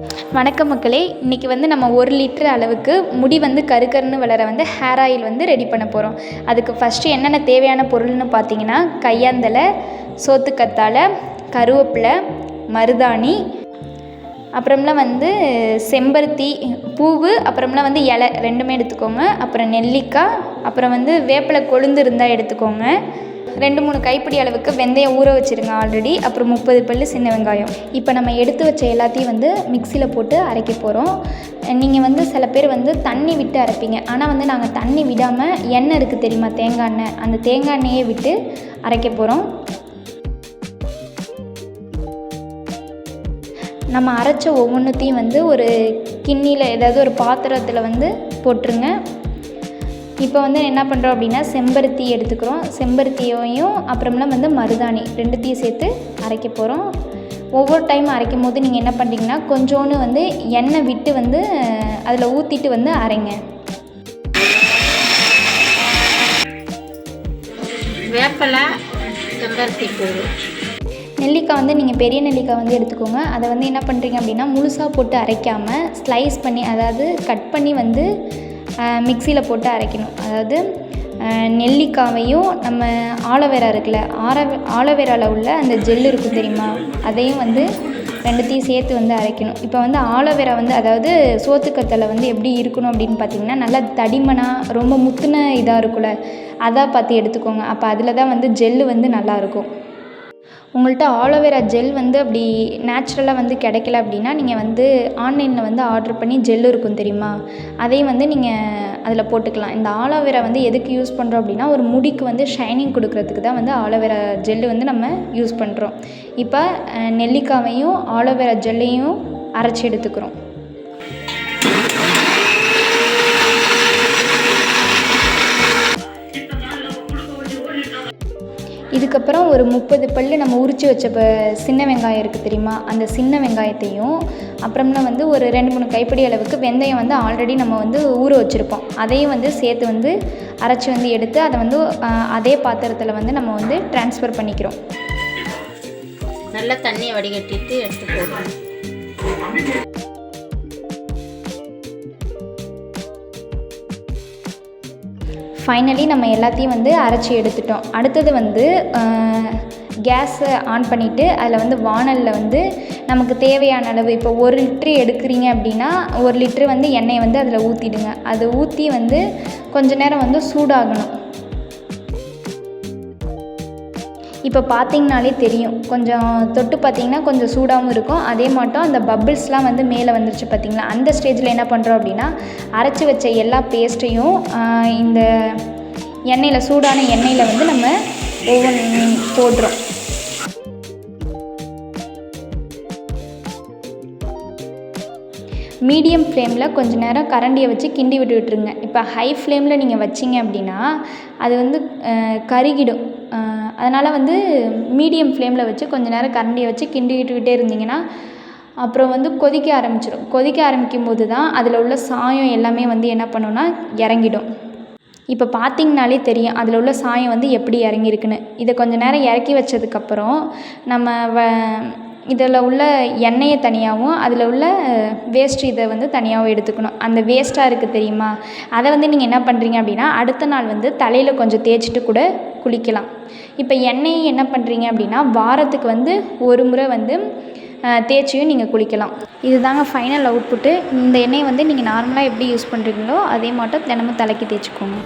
வணக்கம் மக்களே, இன்றைக்கி வந்து நம்ம 1 லிட்டர் அளவுக்கு முடி வந்து கருகருன்னு வளர வந்து ஹேர் ஆயில் வந்து ரெடி பண்ண போகிறோம். அதுக்கு ஃபஸ்ட்டு என்னென்ன தேவையான பொருள்னு பார்த்தீங்கன்னா, கையாந்தலை, சோத்துக்கத்தாழை, கருவேப்பிலை, மருதாணி, அப்புறம்லாம் வந்து செம்பருத்தி பூவு, அப்புறம்லாம் வந்து இலை 2மே எடுத்துக்கோங்க. அப்புறம் நெல்லிக்காய், அப்புறம் வந்து வேப்பிலை கொழுந்து இருந்தால் எடுத்துக்கோங்க. 2-3 கைப்பிடி அளவுக்கு வெந்தயம் ஊற வச்சுருங்க ஆல்ரெடி. அப்புறம் 30 பல்லு சின்ன வெங்காயம். இப்போ நம்ம எடுத்து வச்ச எல்லாத்தையும் வந்து மிக்சியில் போட்டு அரைக்க போகிறோம். நீங்கள் வந்து சில பேர் வந்து தண்ணி விட்டு அரைப்பீங்க, ஆனால் வந்து நாங்கள் தண்ணி விடாமல் எண்ணெய் இருக்குது தெரியுமா, தேங்காய் எண்ணெய், அந்த தேங்காய் எண்ணெயே விட்டு அரைக்க போகிறோம். நம்ம அரைச்ச ஒவ்வொன்றுத்தையும் வந்து ஒரு கிண்ணியில், ஏதாவது ஒரு பாத்திரத்தில் வந்து போட்டுருங்க. இப்போ வந்து என்ன பண்ணுறோம் அப்படின்னா, செம்பருத்தி எடுத்துக்கிறோம். செம்பருத்தியையும் அப்புறம்லாம் வந்து மருதாணி 2த்தையும் சேர்த்து அரைக்க போகிறோம். ஒவ்வொரு டைம் அரைக்கும் போது நீங்கள் என்ன பண்ணுறீங்கன்னா, கொஞ்சோன்னு வந்து எண்ணெய் விட்டு வந்து அதில் ஊற்றிட்டு வந்து அரைங்க. வேப்பிலை, செம்பருத்தி பூ. நெல்லிக்காய் வந்து நீங்கள் பெரிய நெல்லிக்காய் வந்து எடுத்துக்கோங்க. அதை வந்து என்ன பண்ணுறீங்க அப்படின்னா, முழுசாக போட்டு அரைக்காமல் ஸ்லைஸ் பண்ணி, அதாவது கட் பண்ணி வந்து மிக்சியில் போட்டு அரைக்கணும். அதாவது நெல்லிக்காவையும் நம்ம ஆலோவேரா இருக்குல்ல, ஆலோவேராவில் உள்ள அந்த ஜெல் இருக்கும் தெரியுமா, அதையும் வந்து 2த்தையும் சேர்த்து வந்து அரைக்கணும். இப்போ வந்து ஆலோவேரா வந்து, அதாவது சோத்துக்கத்தலை வந்து எப்படி இருக்கணும் அப்படின்னு பார்த்தீங்கன்னா, நல்லா தடிமனாக ரொம்ப முத்துன இதாக இருக்கும்ல, அதாக பார்த்து எடுத்துக்கோங்க. அப்போ அதில் தான் வந்து ஜெல்லு வந்து நல்லாயிருக்கும். உங்கள்கிட்ட ஆலோவேரா ஜெல் வந்து அப்படி நேச்சுரலாக வந்து கிடைக்கல அப்படின்னா, நீங்கள் வந்து ஆன்லைனில் வந்து ஆர்டர் பண்ணி ஜெல் இருக்கும் தெரியுமா, அதையும் வந்து நீங்கள் அதில் போட்டுக்கலாம். இந்த ஆலோவேரா வந்து எதுக்கு யூஸ் பண்ணுறோம் அப்படின்னா, ஒரு முடிக்கு வந்து ஷைனிங் கொடுக்கறதுக்கு தான் வந்து ஆலோவேரா ஜெல்லு வந்து நம்ம யூஸ் பண்ணுறோம். இப்போ நெல்லிக்காவையும் ஆலோவேரா ஜெல்லையும் அரைச்சி எடுத்துக்கிறோம். இதுக்கப்புறம் ஒரு 30 பல்லு நம்ம உரித்து வச்ச சின்ன வெங்காயம் இருக்குது தெரியுமா, அந்த சின்ன வெங்காயத்தையும், அப்புறம்னா வந்து ஒரு 2-3 கைப்பிடி அளவுக்கு வெந்தயம் வந்து ஆல்ரெடி நம்ம வந்து ஊற வச்சுருப்போம், அதையும் வந்து சேர்த்து வந்து அரைச்சி வந்து எடுத்து அதை வந்து அதே பாத்திரத்தில் வந்து நம்ம வந்து ட்ரான்ஸ்ஃபர் பண்ணிக்கிறோம். நல்லா தண்ணியை வடிகட்டிட்டு எடுத்து போடுறோம். ஃபைனலி நம்ம எல்லாத்தையும் வந்து அரைச்சி எடுத்துட்டோம். அடுத்தது வந்து கேஸை ஆன் பண்ணிவிட்டு அதில் வந்து வாணலில் வந்து நமக்கு தேவையான அளவு, இப்போ 1 லிட்ரு எடுக்கிறீங்க அப்படின்னா 1 லிட்ரு வந்து எண்ணெயை வந்து அதில் ஊற்றிடுங்க. அதை ஊற்றி வந்து கொஞ்ச நேரம் வந்து சூடாகணும். இப்போ பார்த்தீங்கனாலே தெரியும், கொஞ்சம் தொட்டு பார்த்தீங்கன்னா கொஞ்சம் சூடாகவும் இருக்கும். அதே மாட்டம் அந்த பபிள்ஸ்லாம் வந்து மேலே வந்துருச்சு பார்த்தீங்களா, அந்த ஸ்டேஜில் என்ன பண்ணுறோம் அப்படின்னா, அரைச்சி வச்ச எல்லா பேஸ்ட்டையும் இந்த எண்ணெயில், சூடான எண்ணெயில் வந்து நம்ம ஒவ்வொன்று போடுறோம். மீடியம் ஃப்ளேமில் கொஞ்சம் நேரம் கரண்டியை வச்சு கிண்டி விட்டுருங்க. இப்போ ஹை ஃப்ளேமில் நீங்கள் வச்சிங்க அப்படின்னா அது வந்து கருகிடும். அதனால் வந்து மீடியம் ஃப்ளேமில் வச்சு கொஞ்சம் நேரம் கரண்டியை வச்சு கிண்டி விட்டுக்கிட்டே இருந்தீங்கன்னா அப்புறம் வந்து கொதிக்க ஆரம்பிச்சிடும். கொதிக்க ஆரம்பிக்கும் போது தான் அதில் உள்ள சாயம் எல்லாமே வந்து என்ன பண்ணுன்னா இறங்கிடும். இப்போ பார்த்தீங்கனாலே தெரியும் அதில் உள்ள சாயம் வந்து எப்படி இறங்கியிருக்குன்னு. இதை கொஞ்சம் நேரம் இறக்கி வச்சதுக்கப்புறம் நம்ம இதில் உள்ள எண்ணெயை தனியாகவும் அதில் உள்ள வேஸ்ட் இதை வந்து தனியாகவும் எடுத்துக்கணும். அந்த வேஸ்ட்டாக இருக்குது தெரியுமா, அதை வந்து நீங்கள் என்ன பண்ணுறீங்க அப்படின்னா, அடுத்த நாள் வந்து தலையில் கொஞ்சம் தேய்ச்சிட்டு கூட குளிக்கலாம். இப்போ எண்ணெயை என்ன பண்ணுறீங்க அப்படின்னா, வாரத்துக்கு வந்து 1 முறை வந்து தேய்ச்சியும் நீங்கள் குளிக்கலாம். இது தாங்க ஃபைனல் அவுட்புட்டு. இந்த எண்ணெயை வந்து நீங்கள் நார்மலாக எப்படி யூஸ் பண்ணுறீங்களோ அதே மாட்டம் தினமும் தலைக்கு தேய்ச்சிக்கோங்க.